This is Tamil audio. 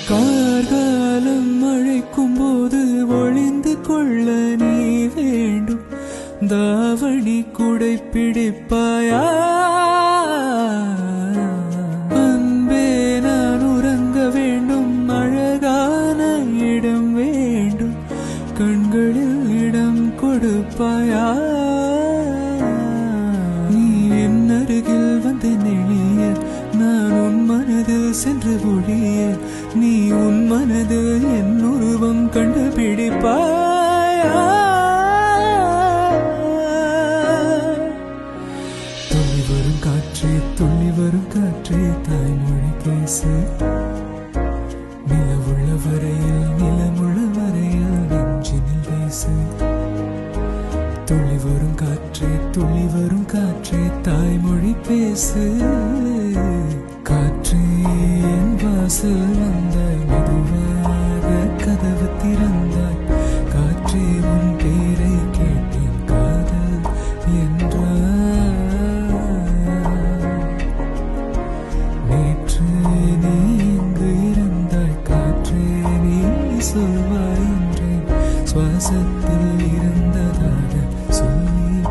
கார்காலம் அழைக்கும் போது ஒளிந்து கொள்ள நீ வேண்டும். தாவணி குடை பிடிப்பாயா? அன்பே நான் உறங்க வேண்டும். அழகான இடம் வேண்டும். கண்களில் இடம் கொடுப்பாயா? நீ என் அருகில் வந்து நெளிய நான் உன் மனதில் சென்று ஒழிய நீ உன் மனதில் என் உருவம் கண்டுபிடிப்பாயா? துள்ளி வரும் காற்றே துள்ளி வரும் காற்றே தாய்மொழி பேசு. நிலவுள்ள வரையில் நிலமுள்ள வரையில் நெஞ்சினில் பேசு. துள்ளி வரும் காற்றே துள்ளி வரும் காற்றே தாய்மொழி பேசு. காற்றே என் வாசல் வந்தாய் மெதுவாக கதவு திறந்தாய். காற்றே உன் பேரை கேட்டேன் காதல் என்றாய். நேற்று நீ இங்கு இருந்தாய். காற்றே நீ சொல்வாய் என்றேன். சுவாசத்தில் இருந்ததாக சொல்லி